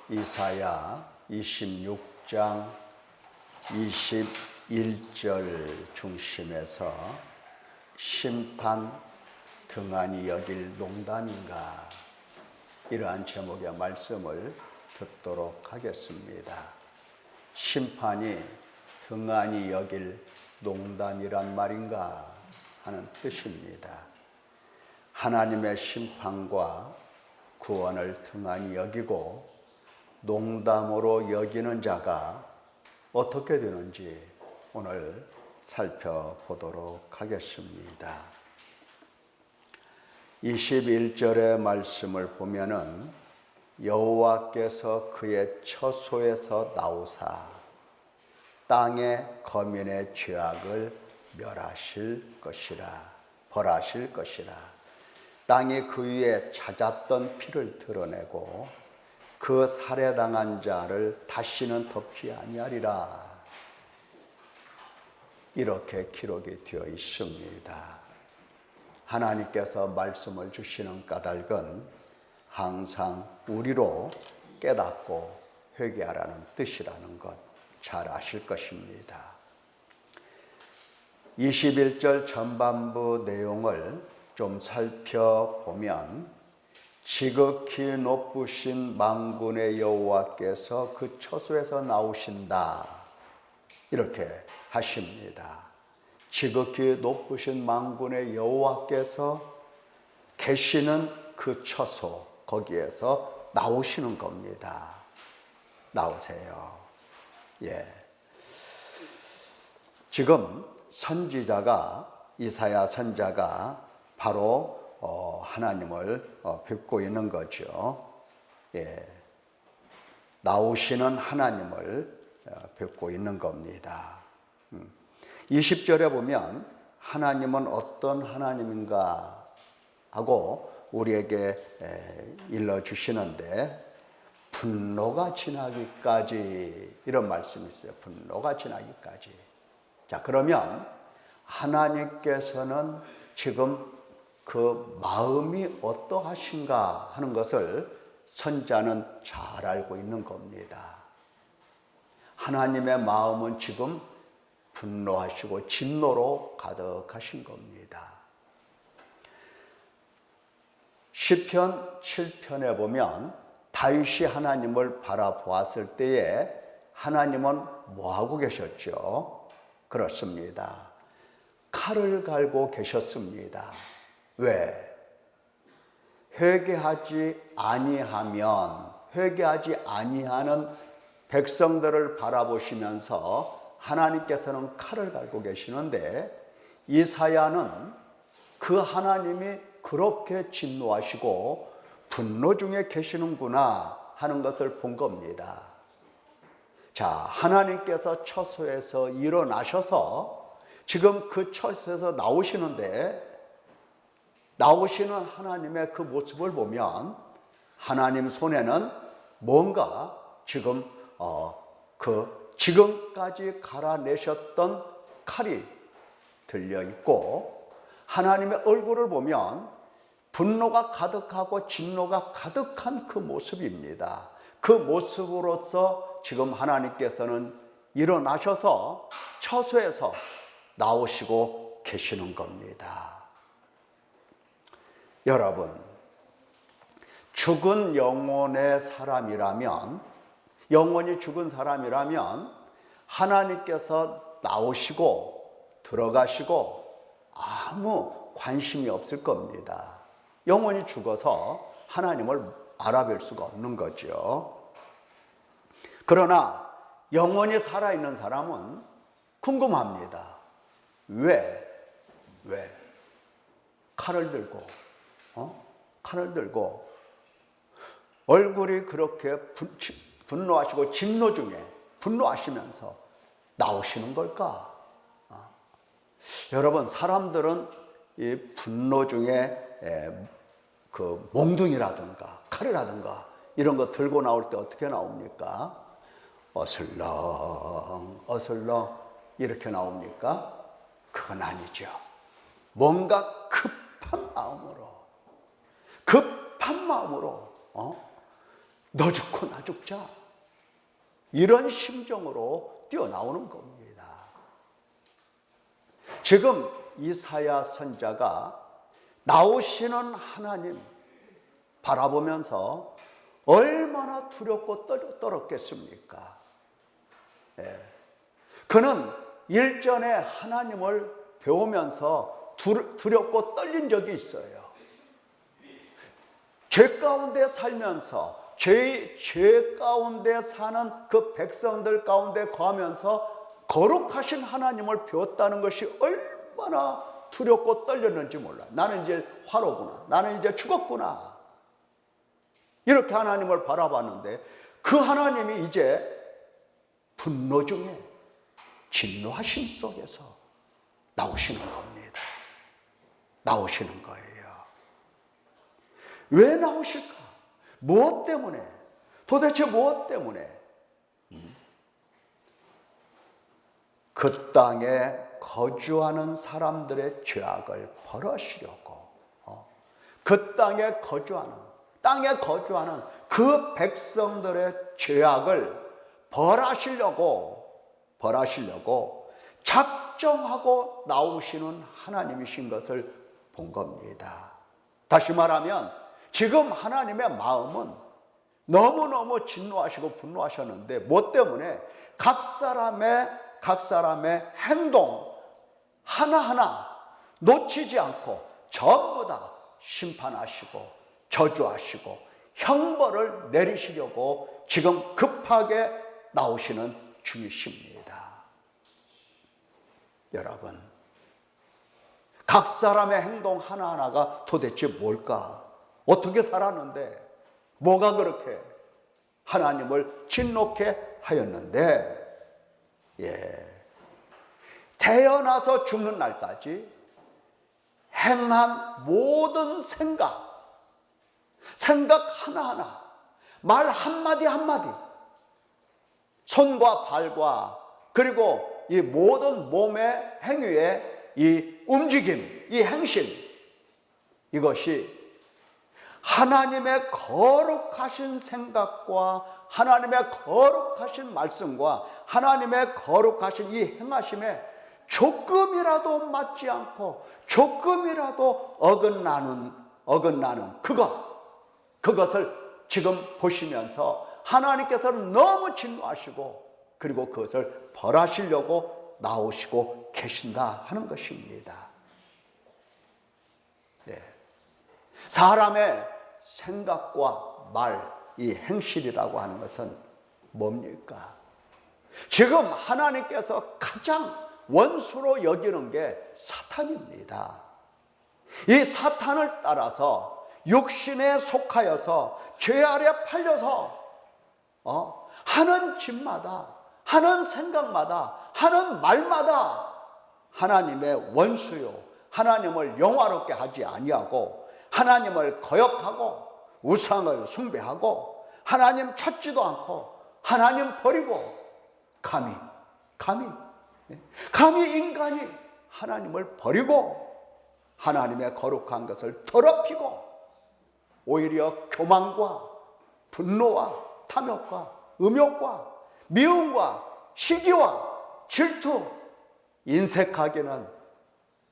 이사야 26장 21절 중심에서 심판 등한히 여길 농단인가, 이러한 제목의 말씀을 듣도록 하겠습니다. 심판이 등한히 여길 농단이란 말인가 하는 뜻입니다. 하나님의 심판과 구원을 등한히 여기고 농담으로 여기는 자가 어떻게 되는지 오늘 살펴보도록 하겠습니다. 21절의 말씀을 보면은 여호와께서 그의 처소에서 나오사 땅의 거민의 죄악을 멸하실 것이라, 벌하실 것이라. 땅이 그 위에 잦았던 피를 드러내고 그 살해당한 자를 다시는 덮지 아니하리라, 이렇게 기록이 되어 있습니다. 하나님께서 말씀을 주시는 까닭은 항상 우리로 깨닫고 회개하라는 뜻이라는 것 잘 아실 것입니다. 21절 전반부 내용을 좀 살펴보면 지극히 높으신 만군의 여호와께서 그 처소에서 나오신다, 이렇게 하십니다. 지극히 높으신 만군의 여호와께서 계시는 그 처소, 거기에서 나오시는 겁니다. 나오세요. 지금 선지자가, 이사야 선자가 바로 하나님을 뵙고 있는 거죠. 나오시는 하나님을 뵙고 있는 겁니다. 20절에 보면 하나님은 어떤 하나님인가 하고 우리에게 일러주시는데, 분노가 지나기까지, 이런 말씀이 있어요. 분노가 지나기까지. 자, 그러면 하나님께서는 지금 그 마음이 어떠하신가 하는 것을 선자는 잘 알고 있는 겁니다. 하나님의 마음은 지금 분노하시고 진노로 가득하신 겁니다. 시편 7편에 보면 다윗이 하나님을 바라보았을 때에 하나님은 뭐하고 계셨죠? 그렇습니다. 칼을 갈고 계셨습니다. 왜? 회개하지 아니하는 백성들을 바라보시면서 하나님께서는 칼을 갈고 계시는데, 이사야는 그 하나님이 그렇게 진노하시고 분노 중에 계시는구나 하는 것을 본 겁니다. 자, 하나님께서 처소에서 일어나셔서 지금 그 처소에서 나오시는데, 나오시는 하나님의 그 모습을 보면 하나님 손에는 뭔가 지금 지금까지 갈아내셨던 칼이 들려 있고, 하나님의 얼굴을 보면 분노가 가득하고 진노가 가득한 그 모습입니다. 그 모습으로서 지금 하나님께서는 일어나셔서 처소에서 나오시고 계시는 겁니다. 여러분, 죽은 영혼의 사람이라면, 영혼이 죽은 사람이라면 하나님께서 나오시고 들어가시고 아무 관심이 없을 겁니다. 영혼이 죽어서 하나님을 알아뵐 수가 없는 거죠. 그러나 영혼이 살아있는 사람은 궁금합니다. 왜? 칼을 들고 얼굴이 그렇게 분노하시고 진노 중에 분노하시면서 나오시는 걸까? 여러분, 사람들은 이 분노 중에 그 몽둥이라든가 칼이라든가 이런 거 들고 나올 때 어떻게 나옵니까? 어슬렁 이렇게 나옵니까? 그건 아니죠. 뭔가 급한 마음으로 너 죽고 나 죽자. 이런 심정으로 뛰어나오는 겁니다. 지금 이사야 선지자가 나오시는 하나님 바라보면서 얼마나 두렵고 떨었겠습니까? 그는 일전에 하나님을 배우면서 두렵고 떨린 적이 있어요. 죄 가운데 살면서 죄 가운데 사는 그 백성들 가운데 거하면서 거룩하신 하나님을 배웠다는 것이 얼마나 두렵고 떨렸는지 몰라. 나는 이제 화로구나. 나는 이제 죽었구나. 이렇게 하나님을 바라봤는데 그 하나님이 이제 분노 중에 진노하심 속에서 나오시는 겁니다. 나오시는 거예요. 왜 나오실까? 무엇 때문에? 도대체 무엇 때문에? 그 땅에 거주하는 사람들의 죄악을 벌하시려고, 그 땅에 거주하는 그 백성들의 죄악을 벌하시려고 작정하고 나오시는 하나님이신 것을 본 겁니다. 다시 말하면 지금 하나님의 마음은 너무너무 진노하시고 분노하셨는데 뭐 때문에? 각 사람의 행동 하나하나 놓치지 않고 전부 다 심판하시고 저주하시고 형벌을 내리시려고 지금 급하게 나오시는 중이십니다. 여러분, 각 사람의 행동 하나하나가 도대체 뭘까? 어떻게 살았는데 뭐가 그렇게 하나님을 진노케 하였는데, 태어나서 죽는 날까지 행한 모든 생각 하나하나, 말 한마디 한마디, 손과 발과 그리고 이 모든 몸의 행위의 이 움직임, 이 행실, 이것이 하나님의 거룩하신 생각과 하나님의 거룩하신 말씀과 하나님의 거룩하신 이 행하심에 조금이라도 맞지 않고 조금이라도 어긋나는 그것을 지금 보시면서 하나님께서는 너무 진노하시고 그리고 그것을 벌하시려고 나오시고 계신다 하는 것입니다. 사람의 생각과 말, 이 행실이라고 하는 것은 뭡니까? 지금 하나님께서 가장 원수로 여기는 게 사탄입니다. 이 사탄을 따라서 육신에 속하여서 죄 아래 팔려서 하는 짓마다, 하는 생각마다, 하는 말마다 하나님의 원수요, 하나님을 영화롭게 하지 아니하고 하나님을 거역하고 우상을 숭배하고 하나님 찾지도 않고 하나님 버리고 감히 인간이 하나님을 버리고 하나님의 거룩한 것을 더럽히고 오히려 교만과 분노와 탐욕과 음욕과 미움과 시기와 질투, 인색하기는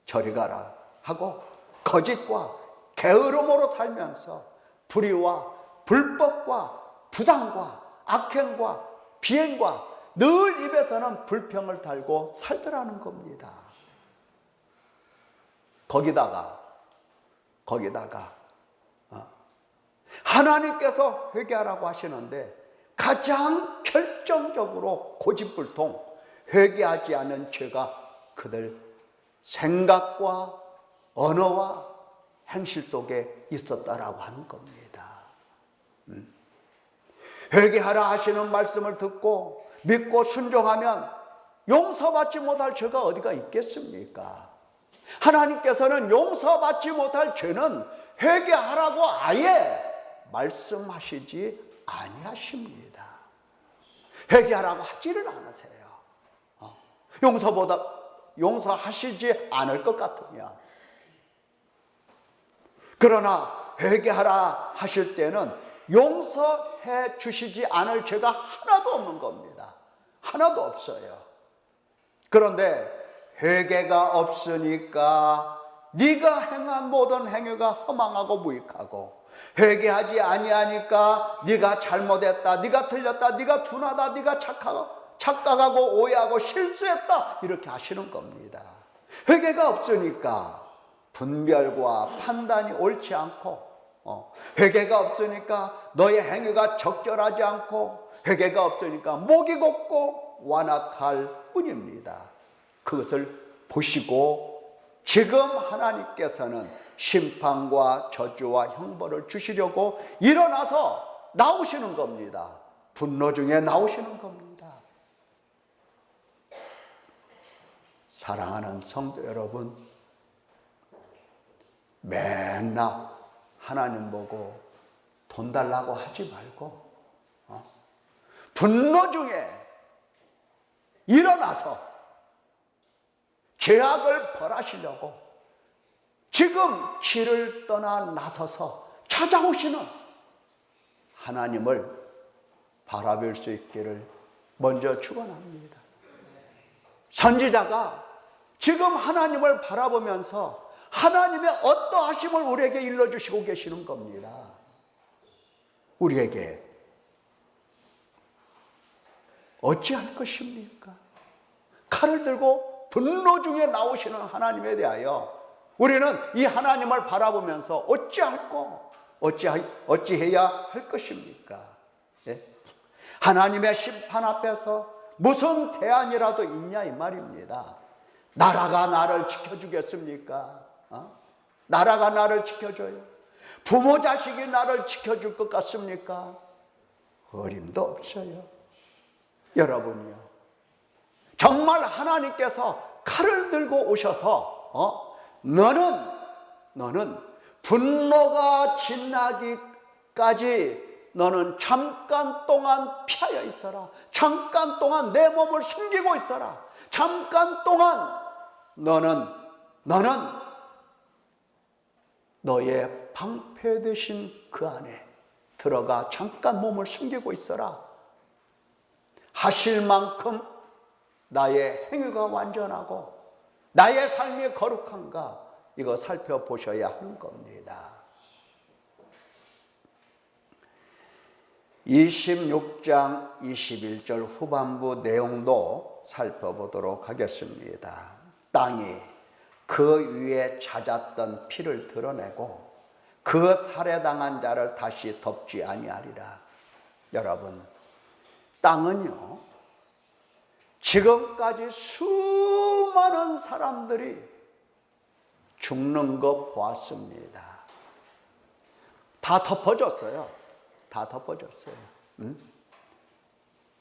저리 가라 하고 거짓과 게으름으로 살면서 불의와 불법과 부당과 악행과 비행과 늘 입에서는 불평을 달고 살더라는 겁니다. 거기다가 하나님께서 회개하라고 하시는데 가장 결정적으로 고집불통 회개하지 않은 죄가 그들 생각과 언어와 행실 속에 있었다라고 하는 겁니다. 회개하라 하시는 말씀을 듣고 믿고 순종하면 용서받지 못할 죄가 어디가 있겠습니까? 하나님께서는 용서받지 못할 죄는 회개하라고 아예 말씀하시지 아니하십니다. 회개하라고 하지를 않으세요. 용서하시지 않을 것 같으면. 그러나 회개하라 하실 때는 용서해 주시지 않을 죄가 하나도 없는 겁니다. 하나도 없어요. 그런데 회개가 없으니까 네가 행한 모든 행위가 허망하고 무익하고, 회개하지 아니하니까 네가 잘못했다, 네가 틀렸다, 네가 둔하다, 네가 착각하고 오해하고 실수했다, 이렇게 하시는 겁니다. 회개가 없으니까 분별과 판단이 옳지 않고, 회개가 없으니까 너의 행위가 적절하지 않고, 회개가 없으니까 목이 곱고 완악할 뿐입니다. 그것을 보시고 지금 하나님께서는 심판과 저주와 형벌을 주시려고 일어나서 나오시는 겁니다. 분노 중에 나오시는 겁니다. 사랑하는 성도 여러분, 맨날 하나님 보고 돈 달라고 하지 말고 분노 중에 일어나서 죄악을 벌하시려고 지금 길을 떠나 나서서 찾아오시는 하나님을 바라볼 수 있기를 먼저 축원합니다. 선지자가 지금 하나님을 바라보면서 하나님의 어떠하심을 우리에게 일러주시고 계시는 겁니다. 우리에게 어찌할 것입니까? 칼을 들고 분노 중에 나오시는 하나님에 대하여 우리는 이 하나님을 바라보면서 어찌해야 할 것입니까? 예? 하나님의 심판 앞에서 무슨 대안이라도 있냐 이 말입니다. 나라가 나를 지켜주겠습니까? 나라가 나를 지켜줘요? 부모 자식이 나를 지켜줄 것 같습니까? 어림도 없어요. 여러분요, 정말 하나님께서 칼을 들고 오셔서 너는 분노가 지나기까지 너는 잠깐 동안 피하여 있어라. 잠깐 동안 내 몸을 숨기고 있어라. 잠깐 동안 너는 너의 방패 되신 그 안에 들어가 잠깐 몸을 숨기고 있어라 하실 만큼 나의 행위가 완전하고 나의 삶이 거룩한가, 이거 살펴보셔야 하는 겁니다. 26장 21절 후반부 내용도 살펴보도록 하겠습니다. 땅이 그 위에 찾았던 피를 드러내고 그 살해당한 자를 다시 덮지 아니하리라. 여러분, 땅은요, 지금까지 수많은 사람들이 죽는 거 보았습니다. 다 덮어졌어요. 다 덮어졌어요.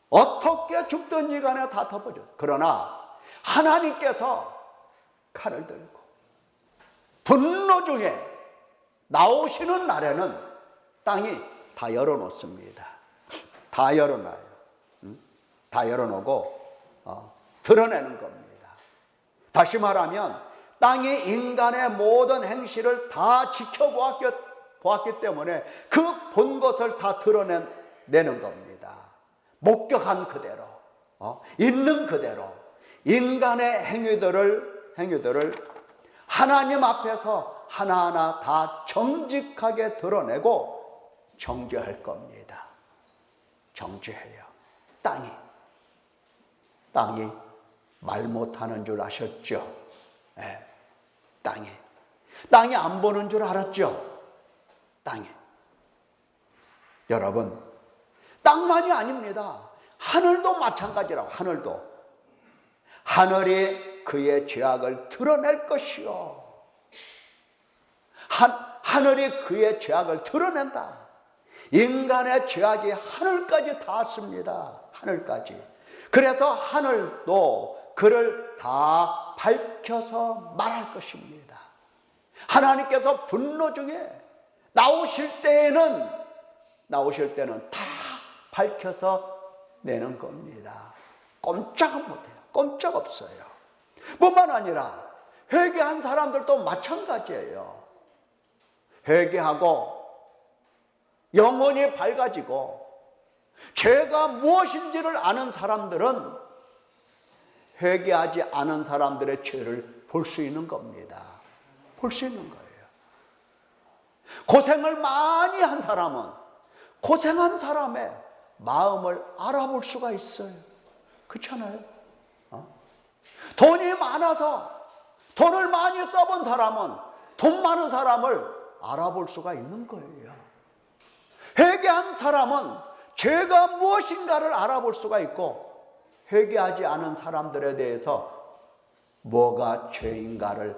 어떻게 죽든지 간에 다 덮어졌어요. 그러나 하나님께서 칼을 들고 분노 중에 나오시는 날에는 땅이 다 열어놓습니다. 다 열어놔요. 다 열어놓고 드러내는 겁니다. 다시 말하면 땅이 인간의 모든 행실을 다 지켜보았기 때문에 그 본 것을 다 드러내는 겁니다. 목격한 그대로, 있는 그대로 인간의 행위들을 하나님 앞에서 하나하나 다 정직하게 드러내고 정죄할 겁니다. 정죄해요. 땅이 말 못하는 줄 아셨죠? 네. 땅이 안 보는 줄 알았죠? 땅이. 여러분, 땅만이 아닙니다. 하늘도 마찬가지라고. 하늘이 그의 죄악을 드러낼 것이요. 하늘이 그의 죄악을 드러낸다. 인간의 죄악이 하늘까지 닿았습니다. 하늘까지. 그래서 하늘도 그를 다 밝혀서 말할 것입니다. 하나님께서 분노 중에 나오실 때는 다 밝혀서 내는 겁니다. 꼼짝은 못해요. 꼼짝 없어요. 뿐만 아니라 회개한 사람들도 마찬가지예요. 회개하고 영혼이 밝아지고 죄가 무엇인지를 아는 사람들은 회개하지 않은 사람들의 죄를 볼 수 있는 겁니다. 볼 수 있는 거예요. 고생을 많이 한 사람은 고생한 사람의 마음을 알아볼 수가 있어요. 그렇잖아요. 돈이 많아서 돈을 많이 써본 사람은 돈 많은 사람을 알아볼 수가 있는 거예요. 회개한 사람은 죄가 무엇인가를 알아볼 수가 있고, 회개하지 않은 사람들에 대해서 뭐가 죄인가를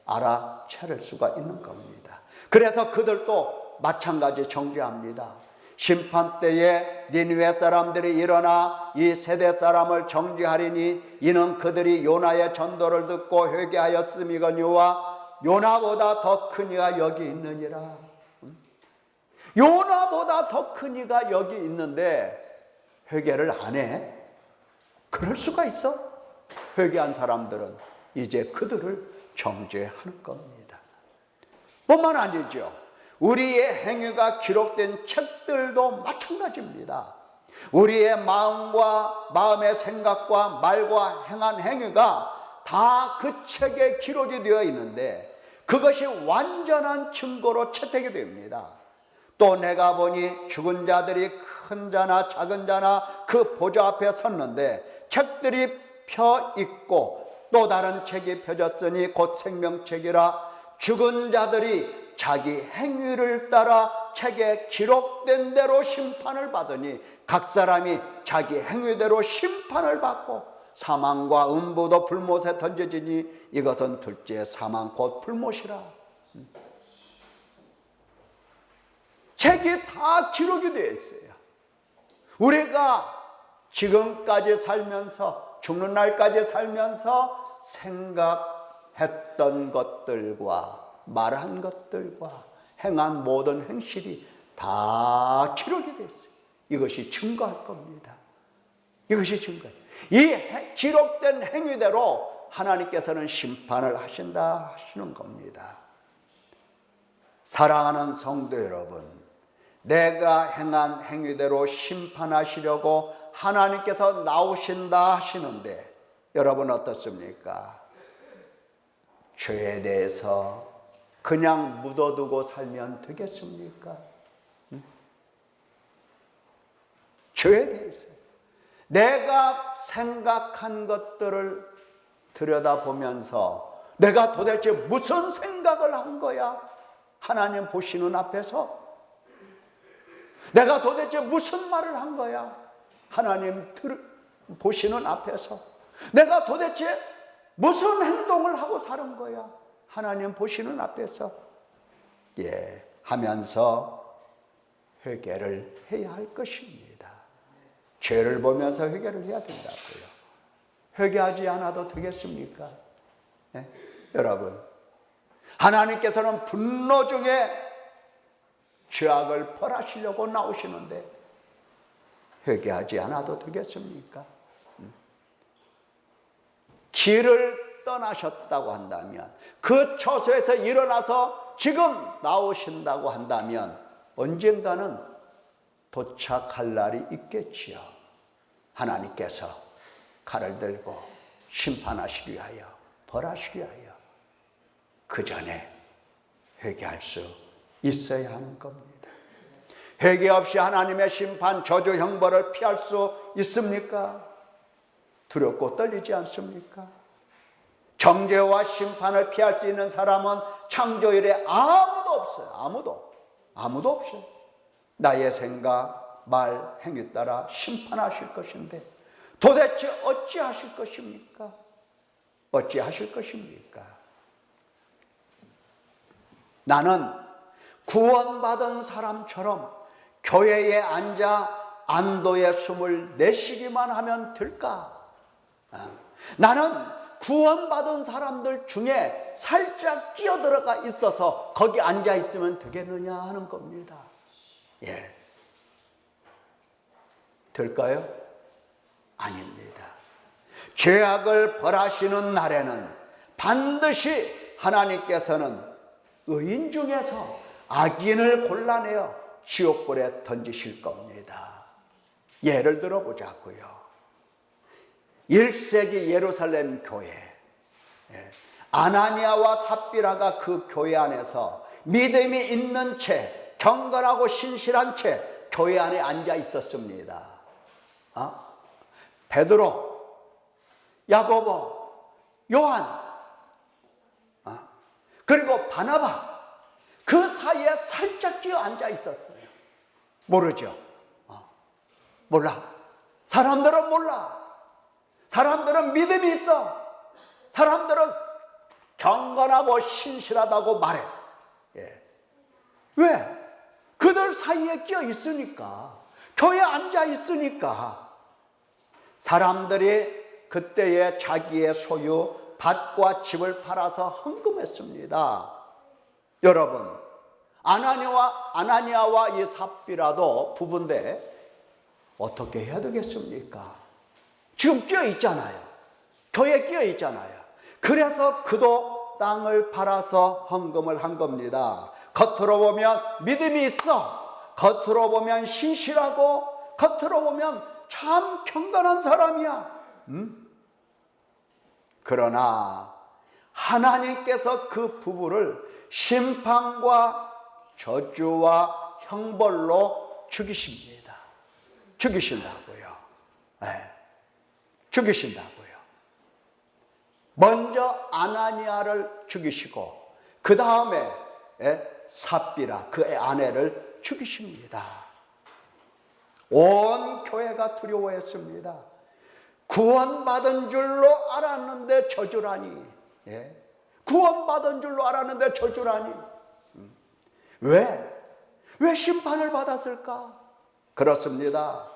알아차릴 수가 있는 겁니다. 그래서 그들도 마찬가지 정죄합니다. 심판 때에 니느웨 사람들이 일어나 이 세대 사람을 정죄하리니 이는 그들이 요나의 전도를 듣고 회개하였음이거니와 요나보다 더 큰 이가 여기 있느니라. 요나보다 더 큰 이가 여기 있는데 회개를 안 해? 그럴 수가 있어? 회개한 사람들은 이제 그들을 정죄하는 겁니다. 뿐만 아니죠. 우리의 행위가 기록된 책들도 마찬가지입니다. 우리의 마음의 생각과 말과 행한 행위가 다 그 책에 기록이 되어 있는데 그것이 완전한 증거로 채택이 됩니다. 또 내가 보니 죽은 자들이 큰 자나 작은 자나 그 보좌 앞에 섰는데 책들이 펴 있고 또 다른 책이 펴졌으니 곧 생명책이라. 죽은 자들이 자기 행위를 따라 책에 기록된 대로 심판을 받으니 각 사람이 자기 행위대로 심판을 받고 사망과 음부도 불못에 던져지니 이것은 둘째 사망 곧 불못이라. 책이 다 기록이 되어 있어요. 우리가 지금까지 살면서 죽는 날까지 살면서 생각했던 것들과 말한 것들과 행한 모든 행실이 다 기록이 되어 있어요. 이것이 증거할 겁니다. 이것이 증거예요. 이 기록된 행위대로 하나님께서는 심판을 하신다 하시는 겁니다. 사랑하는 성도 여러분, 내가 행한 행위대로 심판하시려고 하나님께서 나오신다 하시는데 여러분 어떻습니까? 죄에 대해서 그냥 묻어두고 살면 되겠습니까? 죄에 대해서 내가 생각한 것들을 들여다보면서 내가 도대체 무슨 생각을 한 거야? 하나님 보시는 앞에서 내가 도대체 무슨 말을 한 거야? 하나님 보시는 앞에서 내가 도대체 무슨 행동을 하고 사는 거야? 하나님 보시는 앞에서 하면서 회개를 해야 할 것입니다. 죄를 보면서 회개를 해야 된다고요. 회개하지 않아도 되겠습니까? 네? 여러분, 하나님께서는 분노 중에 죄악을 벌하시려고 나오시는데 회개하지 않아도 되겠습니까? 길을 떠나셨다고 한다면, 그 처소에서 일어나서 지금 나오신다고 한다면 언젠가는 도착할 날이 있겠지요. 하나님께서 칼을 들고 심판하시기 위하여, 벌하시기 위하여 그 전에 회개할 수 있어야 하는 겁니다. 회개 없이 하나님의 심판, 저주, 형벌을 피할 수 있습니까? 두렵고 떨리지 않습니까? 정죄와 심판을 피할 수 있는 사람은 창조일에 아무도 없어요. 아무도 없어요. 나의 생각, 말, 행위 따라 심판하실 것인데 도대체 어찌하실 것입니까? 어찌하실 것입니까? 나는 구원받은 사람처럼 교회에 앉아 안도의 숨을 내쉬기만 하면 될까? 나는 구원받은 사람들 중에 살짝 끼어들어가 있어서 거기 앉아 있으면 되겠느냐 하는 겁니다. 될까요? 아닙니다. 죄악을 벌하시는 날에는 반드시 하나님께서는 의인 중에서 악인을 골라내어 지옥불에 던지실 겁니다. 예를 들어보자고요. 1세기 예루살렘 교회, 아나니아와 삽비라가 그 교회 안에서 믿음이 있는 채, 경건하고 신실한 채 교회 안에 앉아 있었습니다. 베드로, 야고보, 요한, 그리고 바나바, 그 사이에 살짝 끼어 앉아 있었어요. 모르죠? 몰라. 사람들은 몰라. 사람들은 믿음이 있어. 사람들은 경건하고 신실하다고 말해. 왜? 그들 사이에 끼어 있으니까, 교회에 앉아 있으니까. 사람들이 그때의 자기의 소유 밭과 집을 팔아서 헌금했습니다. 여러분, 아나니아와 이 삽비라도 부부인데 어떻게 해야 되겠습니까? 지금 끼어 있잖아요. 교회에 끼어 있잖아요. 그래서 그도 땅을 팔아서 헌금을 한 겁니다. 겉으로 보면 믿음이 있어. 겉으로 보면 신실하고, 겉으로 보면 참 경건한 사람이야. 그러나 하나님께서 그 부부를 심판과 저주와 형벌로 죽이십니다. 죽이신다고요. 죽이신다고요. 먼저 아나니아를 죽이시고 그 다음에 삽비라 그의 아내를 죽이십니다. 온 교회가 두려워했습니다. 구원받은 줄로 알았는데 저주라니. 구원받은 줄로 알았는데 저주라니. 왜 심판을 받았을까? 그렇습니다.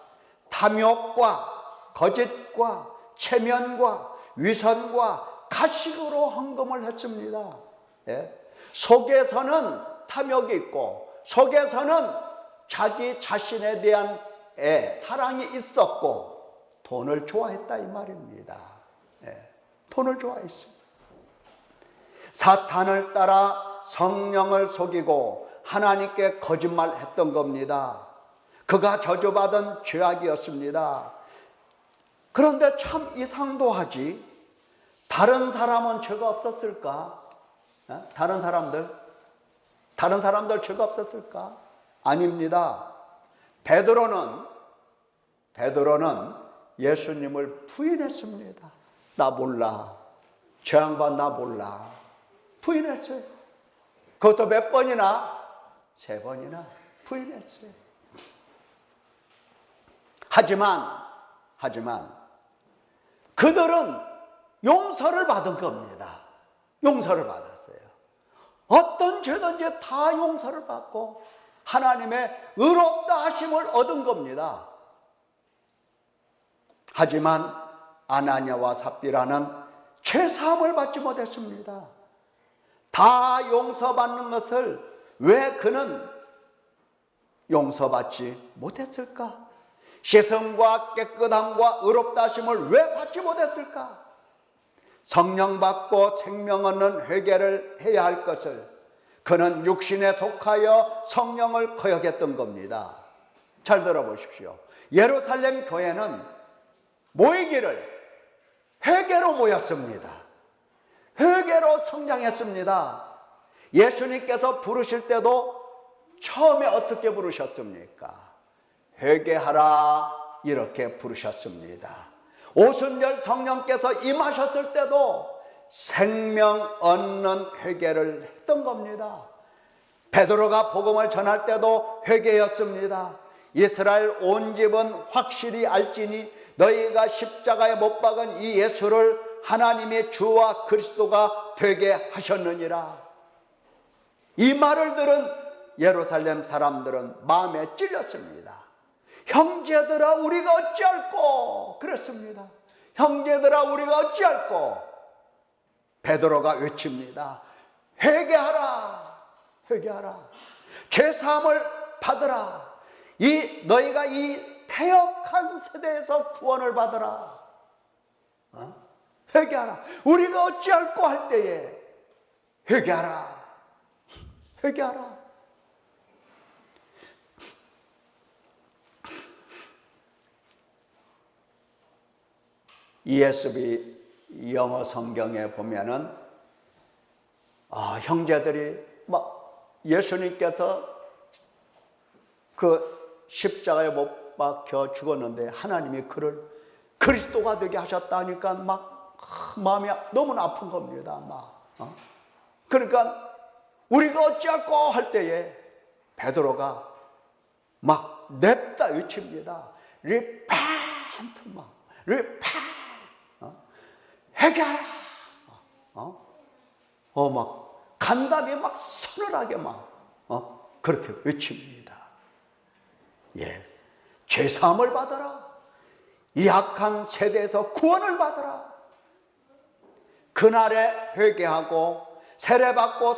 탐욕과 거짓과 체면과 위선과 가식으로 헌금을 했습니다. 속에서는 탐욕이 있고 속에서는 자기 자신에 대한 사랑이 있었고 돈을 좋아했다 이 말입니다. 돈을 좋아했습니다. 사탄을 따라 성령을 속이고 하나님께 거짓말했던 겁니다. 그가 저주받은 죄악이었습니다. 그런데 참 이상도 하지. 다른 사람은 죄가 없었을까? 다른 사람들 죄가 없었을까? 아닙니다. 베드로는 예수님을 부인했습니다. 나 몰라. 저 양반 나 몰라. 부인했어요. 그것도 몇 번이나? 3번이나 부인했어요. 하지만 그들은 용서를 받은 겁니다. 용서를 받았어요. 어떤 죄든지 다 용서를 받고 하나님의 의롭다 하심을 얻은 겁니다. 하지만 아나니아와 삽비라는 죄사함을 받지 못했습니다. 다 용서받는 것을 왜 그는 용서받지 못했을까? 시선과 깨끗함과 의롭다 하심을 왜 받지 못했을까? 성령 받고 생명 얻는 회개를 해야 할 것을 그는 육신에 속하여 성령을 거역했던 겁니다. 잘 들어보십시오. 예루살렘 교회는 모이기를 회개로 모였습니다. 회개로 성장했습니다. 예수님께서 부르실 때도 처음에 어떻게 부르셨습니까? 회개하라 이렇게 부르셨습니다. 오순절 성령께서 임하셨을 때도 생명 얻는 회개를 했던 겁니다. 베드로가 복음을 전할 때도 회개였습니다. 이스라엘 온 집은 확실히 알지니 너희가 십자가에 못 박은 이 예수를 하나님의 주와 그리스도가 되게 하셨느니라. 이 말을 들은 예루살렘 사람들은 마음에 찔렸습니다. 형제들아 우리가 어찌할꼬 그랬습니다. 형제들아 우리가 어찌할꼬. 베드로가 외칩니다. 회개하라. 회개하라. 죄사함을 받으라. 너희가 이 패역한 세대에서 구원을 받으라. 회개하라. 우리가 어찌할꼬 할 때에 회개하라. 회개하라. ESV 영어 성경에 보면은 형제들이 막 예수님께서 그 십자가에 못 박혀 죽었는데 하나님이 그를 그리스도가 되게 하셨다니까 막 마음이 너무나 아픈 겁니다. 그러니까 우리가 어찌할꼬 할 때에 베드로가 막 냅다 외칩니다. Repent, repent, 회개하라. 막 간단히 막 서늘하게 그렇게 외칩니다. 죄사함을 받아라. 이 악한 세대에서 구원을 받아라. 그날에 회개하고 세례받고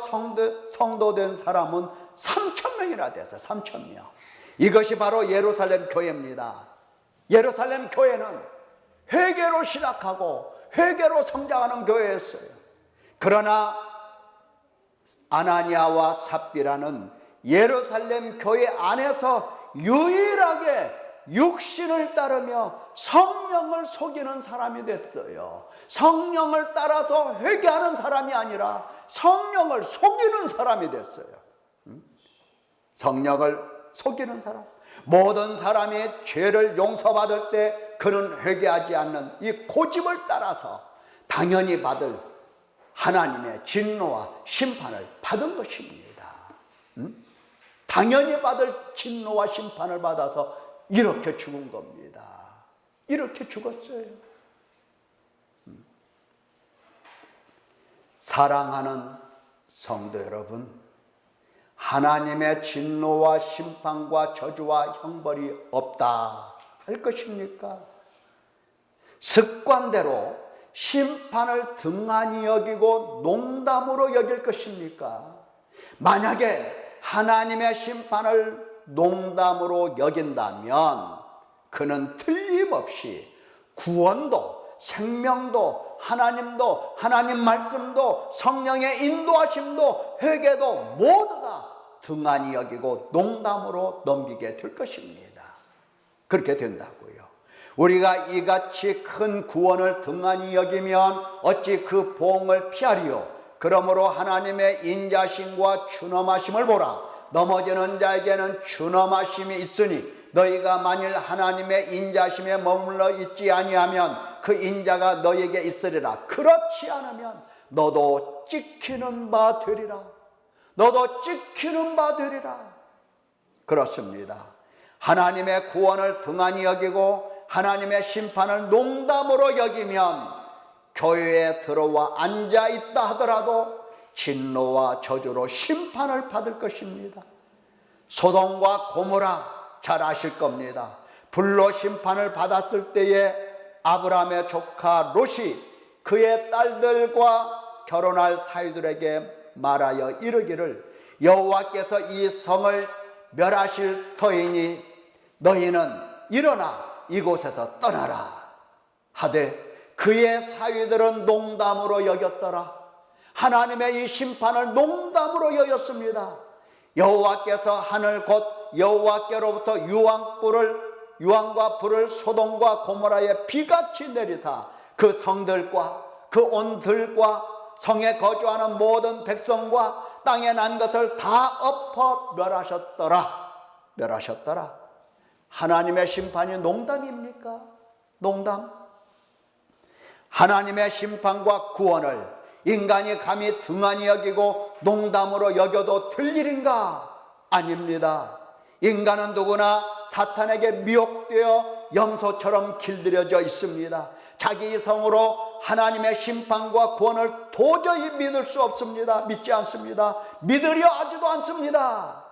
성도된 사람은 3,000명이나 됐어요. 3,000명. 이것이 바로 예루살렘 교회입니다. 예루살렘 교회는 회개로 시작하고 회개로 성장하는 교회였어요. 그러나 아나니아와 삽비라는 예루살렘 교회 안에서 유일하게 육신을 따르며 성령을 속이는 사람이 됐어요. 성령을 따라서 회개하는 사람이 아니라 성령을 속이는 사람이 됐어요. 성령을 속이는 사람. 모든 사람이 죄를 용서받을 때 그는 회개하지 않는 이 고집을 따라서 당연히 받을 하나님의 진노와 심판을 받은 것입니다. 당연히 받을 진노와 심판을 받아서 이렇게 죽은 겁니다. 이렇게 죽었어요. 사랑하는 성도 여러분, 하나님의 진노와 심판과 저주와 형벌이 없다 할 것입니까? 습관대로 심판을 등한히 여기고 농담으로 여길 것입니까? 만약에 하나님의 심판을 농담으로 여긴다면 그는 틀림없이 구원도 생명도 하나님도 하나님 말씀도 성령의 인도하심도 회개도 모두 다 등한히 여기고 농담으로 넘기게 될 것입니다. 그렇게 된다고요. 우리가 이같이 큰 구원을 등한히 여기면 어찌 그 보응을 피하리요. 그러므로 하나님의 인자심과 준엄하심을 보라. 넘어지는 자에게는 준엄하심이 있으니 너희가 만일 하나님의 인자심에 머물러 있지 아니하면 그 인자가 너희에게 있으리라. 그렇지 않으면 너도 찍히는 바 되리라. 너도 찍히는 바 되리라. 그렇습니다. 하나님의 구원을 등한히 여기고 하나님의 심판을 농담으로 여기면 교회에 들어와 앉아 있다 하더라도 진노와 저주로 심판을 받을 것입니다. 소돔과 고모라 잘 아실 겁니다. 불로 심판을 받았을 때에 아브라함의 조카 롯이 그의 딸들과 결혼할 사위들에게 말하여 이르기를 여호와께서 이 성을 멸하실 터이니 너희는 일어나 이곳에서 떠나라 하되 그의 사위들은 농담으로 여겼더라. 하나님의 이 심판을 농담으로 여겼습니다. 여호와께서 하늘 곧 여호와께로부터 유황과 불을 소돔과 고모라에 비같이 내리사 그 성들과 그 온 들과 성에 거주하는 모든 백성과 땅에 난 것을 다 엎어 멸하셨더라. 하나님의 심판이 농담입니까? 농담? 하나님의 심판과 구원을 인간이 감히 등한히 여기고 농담으로 여겨도 될 일인가? 아닙니다. 인간은 누구나 사탄에게 미혹되어 염소처럼 길들여져 있습니다. 자기 이성으로 하나님의 심판과 구원을 도저히 믿을 수 없습니다. 믿지 않습니다. 믿으려 하지도 않습니다.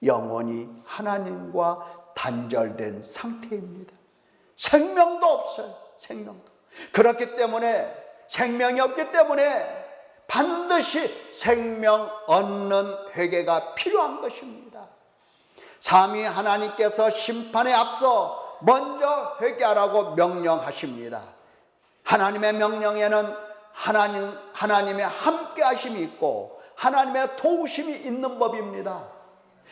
영원히 하나님과 단절된 상태입니다. 생명도 없어요. 생명도. 그렇기 때문에 생명이 없기 때문에 반드시 생명 얻는 회개가 필요한 것입니다. 삼위 하나님께서 심판에 앞서 먼저 회개하라고 명령하십니다. 하나님의 명령에는 하나님의 함께하심이 있고 하나님의 도우심이 있는 법입니다.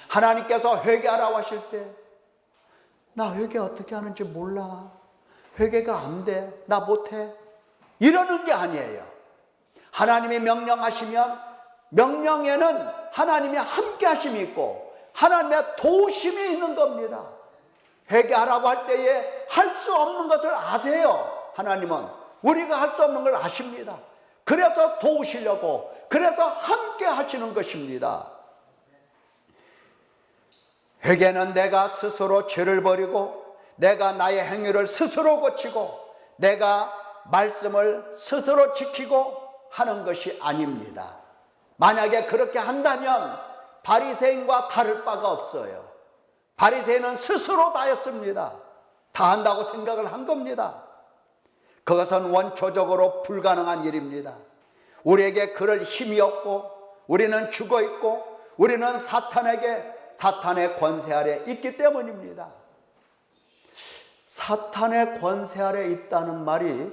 하나님께서 회개하라고 하실 때 나 회개 어떻게 하는지 몰라. 회개가 안 돼, 나 못해, 이러는 게 아니에요. 하나님이 명령하시면 명령에는 하나님의 함께 하심이 있고 하나님의 도우심이 있는 겁니다. 회개하라고 할 때에 할 수 없는 것을 아세요. 하나님은 우리가 할 수 없는 걸 아십니다. 그래서 도우시려고, 그래서 함께 하시는 것입니다. 회개는 내가 스스로 죄를 버리고 내가 나의 행위를 스스로 고치고 내가 말씀을 스스로 지키고 하는 것이 아닙니다. 만약에 그렇게 한다면 바리새인과 다를 바가 없어요. 바리새인은 스스로 다 했습니다. 다 한다고 생각을 한 겁니다. 그것은 원초적으로 불가능한 일입니다. 우리에게 그럴 힘이 없고 우리는 죽어 있고 우리는 사탄의 권세 아래 있기 때문입니다. 사탄의 권세 아래 있다는 말이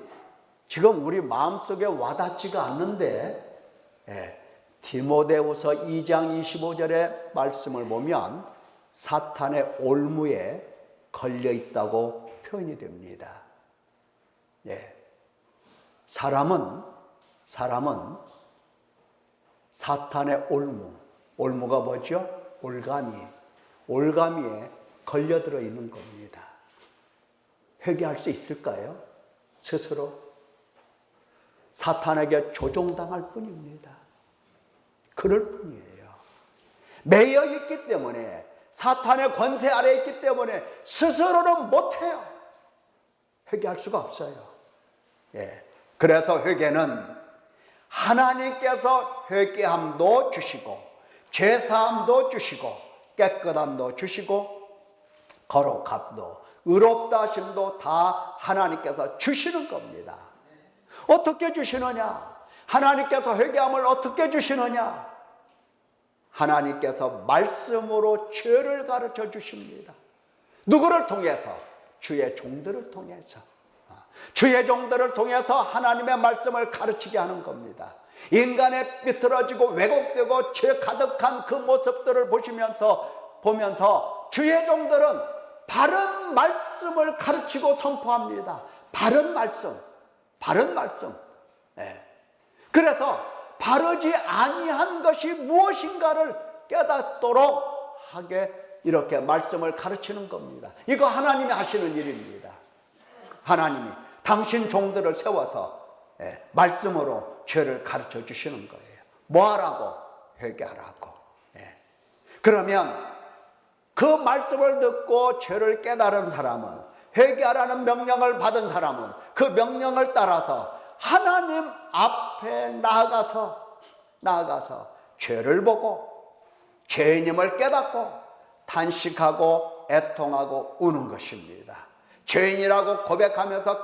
지금 우리 마음속에 와닿지가 않는데, 디모데후서 2장 25절의 말씀을 보면 사탄의 올무에 걸려 있다고 표현이 됩니다. 사람은 사탄의 올무가 뭐죠? 올가미에 걸려들어 있는 겁니다. 회개할 수 있을까요? 스스로? 사탄에게 조종당할 뿐입니다. 그럴 뿐이에요. 매여 있기 때문에, 사탄의 권세 아래 있기 때문에 스스로는 못해요. 회개할 수가 없어요. 그래서 회개는 하나님께서 회개함도 주시고 죄사함도 주시고 깨끗함도 주시고 거룩함도 의롭다 하심도 다 하나님께서 주시는 겁니다. 어떻게 주시느냐? 하나님께서 회개함을 어떻게 주시느냐? 하나님께서 말씀으로 죄를 가르쳐 주십니다. 누구를 통해서? 주의 종들을 통해서. 주의 종들을 통해서 하나님의 말씀을 가르치게 하는 겁니다. 인간의 삐뚤어지고 왜곡되고 죄 가득한 그 모습들을 보면서 주의 종들은 바른 말씀을 가르치고 선포합니다. 바른 말씀. 그래서 바르지 아니한 것이 무엇인가를 깨닫도록 하게 이렇게 말씀을 가르치는 겁니다. 이거 하나님이 하시는 일입니다. 하나님이 당신 종들을 세워서 말씀으로 죄를 가르쳐 주시는 거예요. 뭐 하라고? 회개하라고. 그러면 그 말씀을 듣고 죄를 깨달은 사람은, 회개하라는 명령을 받은 사람은 그 명령을 따라서 하나님 앞에 나아가서 죄를 보고 죄인임을 깨닫고 탄식하고 애통하고 우는 것입니다. 죄인이라고 고백하면서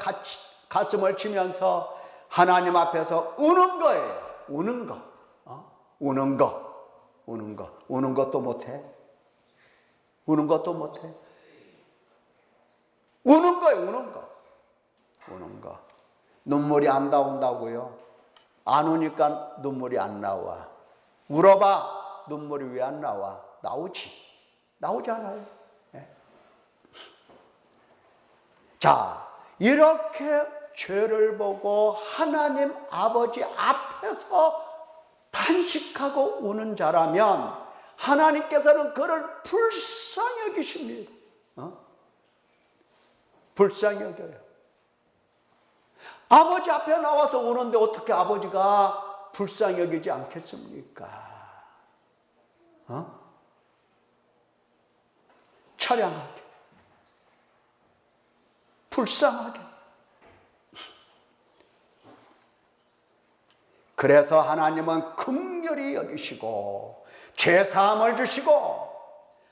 가슴을 치면서 하나님 앞에서 우는 거예요. 우는 것도 못해. 우는 거예요. 눈물이 안 나온다고요? 안 우니까 눈물이 안 나와. 울어봐. 눈물이 왜 안 나와? 나오잖아요. 자, 이렇게 죄를 보고 하나님 아버지 앞에서 탄식하고 우는 자라면 하나님께서는 그를 불쌍히 여기십니다. 불쌍히 여겨요. 아버지 앞에 나와서 우는데 어떻게 아버지가 불쌍히 여기지 않겠습니까? 처량하게, 불쌍하게. 그래서 하나님은 긍휼히 여기시고 죄사함을 주시고,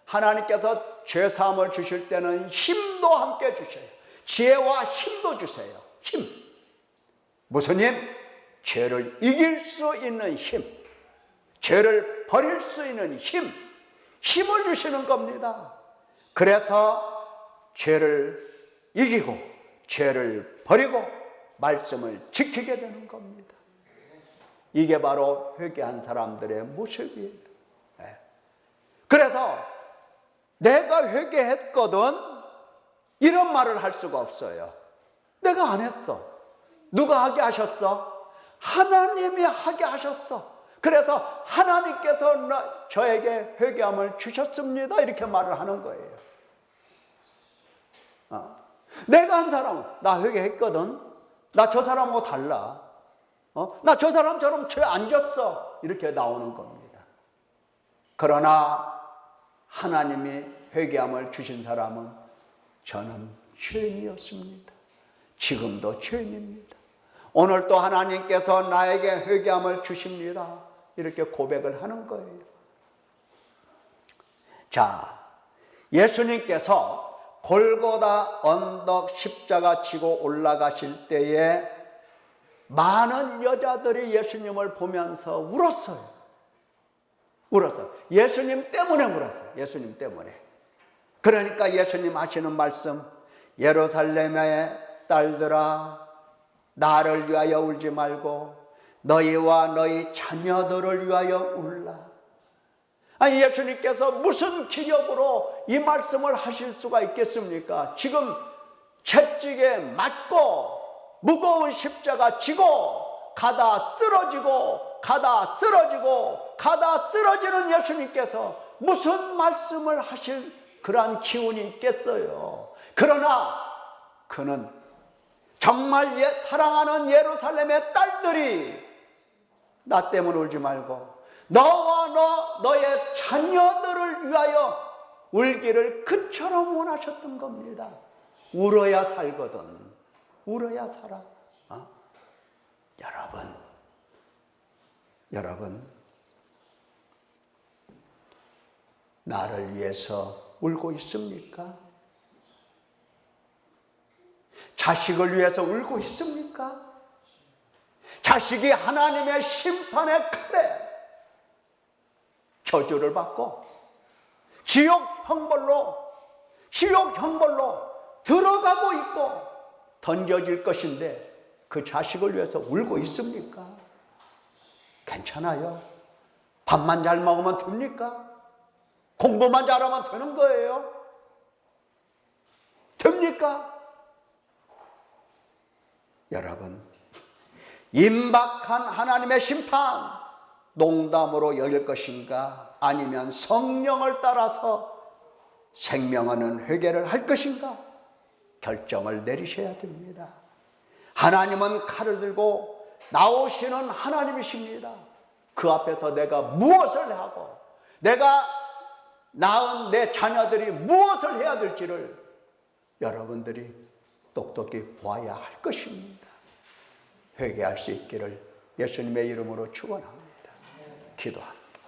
하나님께서 죄사함을 주실 때는 힘도 함께 주셔요. 지혜와 힘도 주세요. 힘. 무슨 힘? 죄를 이길 수 있는 힘. 죄를 버릴 수 있는 힘. 힘을 주시는 겁니다. 그래서 죄를 이기고 죄를 버리고 말씀을 지키게 되는 겁니다. 이게 바로 회개한 사람들의 모습이에요. 그래서 내가 회개했거든 이런 말을 할 수가 없어요. 내가 안 했어. 누가 하게 하셨어? 하나님이 하게 하셨어. 그래서 하나님께서 저에게 회개함을 주셨습니다. 이렇게 말을 하는 거예요. 내가 한 사람은 나 회개했거든. 나 저 사람하고 달라. 나 저 사람처럼 죄 안 졌어. 이렇게 나오는 겁니다. 그러나 하나님이 회개함을 주신 사람은 저는 죄인이었습니다. 지금도 죄인입니다. 오늘 또 하나님께서 나에게 회개함을 주십니다. 이렇게 고백을 하는 거예요. 자, 예수님께서 골고다 언덕 십자가 지고 올라가실 때에 많은 여자들이 예수님을 보면서 울었어요. 울었어요. 예수님 때문에 울었어요. 예수님 때문에. 그러니까 예수님 하시는 말씀, 예루살렘의 딸들아, 나를 위하여 울지 말고 너희와 너희 자녀들을 위하여 울라. 아니, 예수님께서 무슨 기력으로 이 말씀을 하실 수가 있겠습니까? 지금 채찍에 맞고 무거운 십자가 지고 가다 쓰러지고 가다 쓰러지고 가다 쓰러지는 예수님께서 무슨 말씀을 하실 그러한 기운이 있겠어요. 그러나 그는 정말 사랑하는 예루살렘의 딸들이 나 때문에 울지 말고 너와 너의 자녀들을 위하여 울기를 그처럼 원하셨던 겁니다. 울어야 살거든. 울어야 살아. 여러분, 나를 위해서 울고 있습니까? 자식을 위해서 울고 있습니까? 자식이 하나님의 심판의 칼에 저주를 받고 지옥 형벌로 들어가고 있고 던져질 것인데 그 자식을 위해서 울고 있습니까? 괜찮아요. 밥만 잘 먹으면 됩니까? 공부만 잘하면 되는 거예요? 됩니까? 여러분, 임박한 하나님의 심판 농담으로 여길 것인가? 아니면 성령을 따라서 생명하는 회개를 할 것인가? 결정을 내리셔야 됩니다. 하나님은 칼을 들고 나오시는 하나님이십니다. 그 앞에서 내가 무엇을 하고 내가 낳은 내 자녀들이 무엇을 해야 될지를 여러분들이 똑똑히 보아야 할 것입니다. 회개할 수 있기를 예수님의 이름으로 축원합니다. 기도합니다.